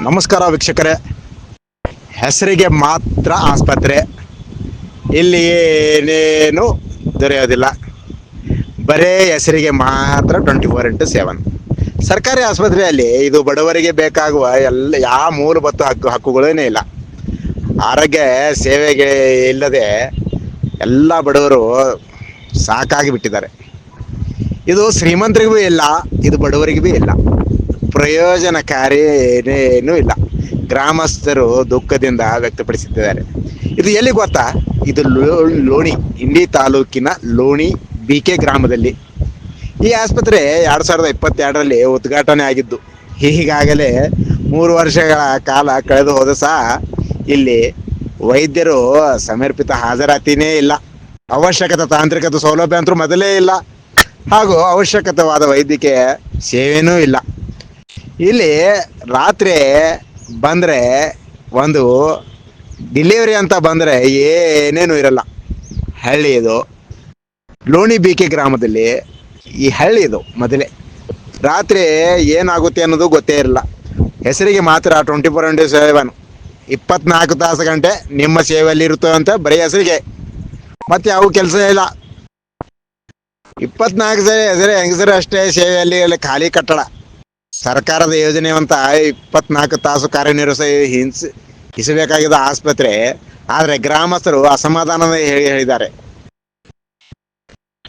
ನಮಸ್ಕಾರ ವೀಕ್ಷಕರೇ. ಹೆಸರಿಗೆ ಮಾತ್ರ ಆಸ್ಪತ್ರೆ, ಇಲ್ಲಿ ಏನೇನು ದೊರೆಯೋದಿಲ್ಲ. ಬರೇ ಹೆಸರಿಗೆ ಮಾತ್ರ 24x7. ಸರ್ಕಾರಿ ಆಸ್ಪತ್ರೆಯಲ್ಲಿ ಇದು ಬಡವರಿಗೆ ಬೇಕಾಗುವ ಯಾವ ಮೂಲಭೂತ ಹಕ್ಕುಗಳೇನೇ ಇಲ್ಲ. ಆರೋಗ್ಯ ಸೇವೆಗೆ ಇಲ್ಲದೆ ಎಲ್ಲ ಬಡವರು ಸಾಕಾಗಿ ಬಿಟ್ಟಿದ್ದಾರೆ. ಇದು ಶ್ರೀಮಂತರಿಗೂ ಇಲ್ಲ, ಇದು ಬಡವರಿಗೂ ಇಲ್ಲ, ಪ್ರಯೋಜನಕಾರಿ ಏನೇನೂ ಇಲ್ಲ. ಗ್ರಾಮಸ್ಥರು ದುಃಖದಿಂದ ವ್ಯಕ್ತಪಡಿಸುತ್ತಿದ್ದಾರೆ. ಇದು ಎಲ್ಲಿ ಗೊತ್ತಾ? ಇದು ಲೋಣಿ, ಇಂಡಿ ತಾಲೂಕಿನ ಲೋಣಿ BK ಗ್ರಾಮದಲ್ಲಿ. ಈ ಆಸ್ಪತ್ರೆ 2022ರಲ್ಲಿ ಉದ್ಘಾಟನೆ ಆಗಿದ್ದು. ಈಗಾಗಲೇ 3 ವರ್ಷಗಳ ಕಾಲ ಕಳೆದು ಹೋದ ಸಹ ಇಲ್ಲಿ ವೈದ್ಯರು ಸಮರ್ಪಿತ ಹಾಜರಾತಿನೇ ಇಲ್ಲ. ಅವಶ್ಯಕತೆ ತಾಂತ್ರಿಕತೆ ಸೌಲಭ್ಯ ಅಂತೂ ಮೊದಲೇ ಇಲ್ಲ, ಹಾಗೂ ಅವಶ್ಯಕವಾದ ವೈದ್ಯಕೀಯ ಸೇವೆನೂ ಇಲ್ಲ. ಇಲ್ಲಿ ರಾತ್ರಿ ಬಂದರೆ ಒಂದು ಡಿಲಿವರಿ ಅಂತ ಬಂದರೆ ಏನೇನು ಇರಲ್ಲ. ಹಳ್ಳಿ ಇದು, ಲೋಣಿ BK ಗ್ರಾಮದಲ್ಲಿ ಈ ಹಳ್ಳಿ ಇದು. ಮೊದಲೇ ರಾತ್ರಿ ಏನಾಗುತ್ತೆ ಅನ್ನೋದು ಗೊತ್ತೇ ಇರಲ್ಲ. ಹೆಸರಿಗೆ ಮಾತ್ರ 24x7, 24 ತಾಸು ಗಂಟೆ ನಿಮ್ಮ ಸೇವೆಯಲ್ಲಿ ಇರುತ್ತವೆ ಅಂತ ಬರೀ ಹೆಸರಿಗೆ, ಮತ್ತೆ ಯಾವ ಕೆಲಸ ಇಲ್ಲ. 24 ಹೆಸರೇ ಹೆಂಗಸರು ಅಷ್ಟೇ ಸೇವೆಯಲ್ಲಿ. ಖಾಲಿ ಕಟ್ಟಡ. ಸರ್ಕಾರದ ಯೋಜನೆ ಅಂತ 24 ತಾಸು ಕಾರ್ಯನಿರ್ವಹಿಸಬೇಕಾಗಿದ್ದ ಆಸ್ಪತ್ರೆ, ಆದರೆ ಗ್ರಾಮಸ್ಥರು ಅಸಮಾಧಾನ ಹೇಳಿದ್ದಾರೆ.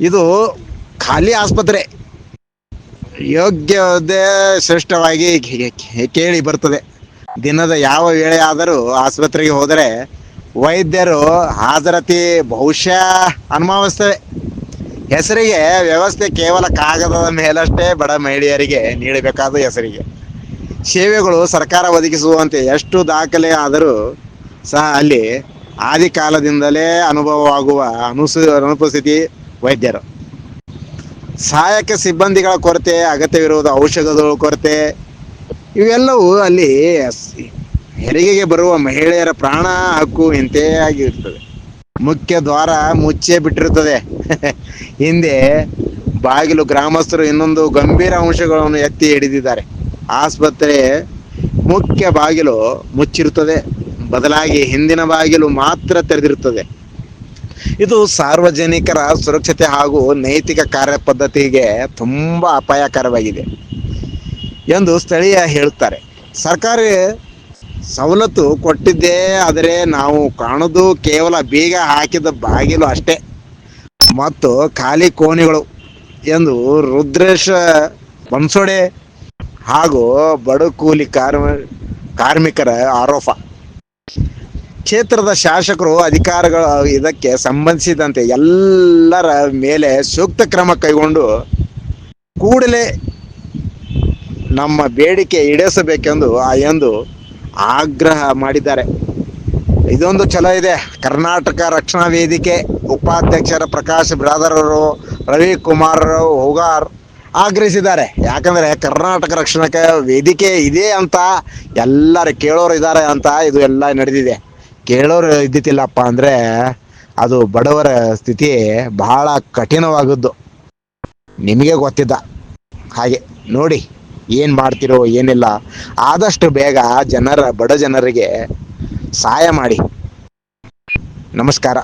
ಇದು ಖಾಲಿ ಆಸ್ಪತ್ರೆ. ಯೋಗ್ಯತೆ ಶ್ರೇಷ್ಠವಾಗಿ ಕೇಳಿ ಬರ್ತದೆ. ದಿನದ ಯಾವ ವೇಳೆ ಆದರೂ ಆಸ್ಪತ್ರೆಗೆ ಹೋದರೆ ವೈದ್ಯರು ಹಾಜರಾತಿ ಬಹುಶಃ ಅನುಭವಿಸ್ತೇವೆ. ಹೆಸರಿಗೆ ವ್ಯವಸ್ಥೆ ಕೇವಲ ಕಾಗದದ ಮೇಲಷ್ಟೇ. ಬಡ ಮಹಿಳೆಯರಿಗೆ ನೀಡಬೇಕಾದ ಹೆಸರಿಗೆ ಸೇವೆಗಳು ಸರ್ಕಾರ ಒದಗಿಸುವಂತೆ ಎಷ್ಟು ದಾಖಲೆ ಆದರೂ ಸಹ ಅಲ್ಲಿ ಆದಿಕಾಲದಿಂದಲೇ ಅನುಭವವಾಗುವ ಅನುಪಸ್ಥಿತಿ. ವೈದ್ಯರು, ಸಹಾಯಕ ಸಿಬ್ಬಂದಿಗಳ ಕೊರತೆ, ಅಗತ್ಯವಿರುವುದು ಔಷಧಗಳ ಕೊರತೆ, ಇವೆಲ್ಲವೂ ಅಲ್ಲಿ ಹೆರಿಗೆಗೆ ಬರುವ ಮಹಿಳೆಯರ ಪ್ರಾಣ ಹಕ್ಕು ಇಂತೇ ಆಗಿರ್ತದೆ. ಮುಖ್ಯ ದ್ವಾರ ಮುಚ್ಚೇ ಬಿಟ್ಟಿರುತ್ತದೆ. ಹಿಂದೆ ಬಾಗಿಲು. ಗ್ರಾಮಸ್ಥರು ಇನ್ನೊಂದು ಗಂಭೀರ ಅಂಶಗಳನ್ನು ಎತ್ತಿ ಹಿಡಿದಿದ್ದಾರೆ. ಆಸ್ಪತ್ರೆ ಮುಖ್ಯ ಬಾಗಿಲು ಮುಚ್ಚಿರುತ್ತದೆ, ಬದಲಾಗಿ ಹಿಂದಿನ ಬಾಗಿಲು ಮಾತ್ರ ತೆರೆದಿರುತ್ತದೆ. ಇದು ಸಾರ್ವಜನಿಕರ ಸುರಕ್ಷತೆ ಹಾಗೂ ನೈತಿಕ ಕಾರ್ಯಪದ್ಧತಿಗೆ ತುಂಬ ಅಪಾಯಕರವಾಗಿದೆ ಎಂದು ಸ್ಥಳೀಯ ಹೇಳುತ್ತಾರೆ. ಸರ್ಕಾರಿ ಸವಲತ್ತು ಕೊಟ್ಟಿದ್ದೇ, ಆದರೆ ನಾವು ಕಾಣುವುದು ಕೇವಲ ಬೀಗ ಹಾಕಿದ ಬಾಗಿಲು ಅಷ್ಟೇ ಮತ್ತು ಖಾಲಿ ಕೋಣೆಗಳು ಎಂದು ರುದ್ರೇಶ್ ಬನ್ಸೋಡೆ ಹಾಗೂ ಬಡಕೂಲಿ ಕಾರ್ಮಿಕರ ಆರೋಪ. ಕ್ಷೇತ್ರದ ಶಾಸಕರು, ಅಧಿಕಾರಿಗಳು ಇದಕ್ಕೆ ಸಂಬಂಧಿಸಿದಂತೆ ಎಲ್ಲರ ಮೇಲೆ ಸೂಕ್ತ ಕ್ರಮ ಕೈಗೊಂಡು ಕೂಡಲೇ ನಮ್ಮ ಬೇಡಿಕೆ ಈಡೇರಿಸಬೇಕೆಂದು ಎಂದು ಆಗ್ರಹ ಮಾಡಿದ್ದಾರೆ. ಇದೊಂದು ಚಲೋ ಇದೆ. ಕರ್ನಾಟಕ ರಕ್ಷಣಾ ವೇದಿಕೆ ಉಪಾಧ್ಯಕ್ಷರ ಪ್ರಕಾಶ್ ಬ್ರಾದರರು, ರವಿಕುಮಾರ್ ಹುಗಾರ್ ಆಗ್ರಹಿಸಿದ್ದಾರೆ. ಯಾಕಂದರೆ ಕರ್ನಾಟಕ ರಕ್ಷಣಾ ವೇದಿಕೆ ಇದೆ ಅಂತ ಎಲ್ಲರೂ ಕೇಳೋರು ಇದ್ದಾರೆ ಅಂತ ಇದು ಎಲ್ಲ ನಡೆದಿದೆ. ಕೇಳೋರು ಇದ್ದಿತ್ತಿಲ್ಲಪ್ಪ ಅಂದರೆ ಅದು ಬಡವರ ಸ್ಥಿತಿ ಬಹಳ ಕಠಿಣವಾಗದ್ದು. ನಿಮಗೆ ಗೊತ್ತಿದ್ದ ಹಾಗೆ ನೋಡಿ ಏನು ಮಾಡ್ತಿರೋ ಏನಿಲ್ಲ. ಆದಷ್ಟು ಬೇಗ ಬಡ ಜನರಿಗೆ ಸಹಾಯ ಮಾಡಿ. ನಮಸ್ಕಾರ.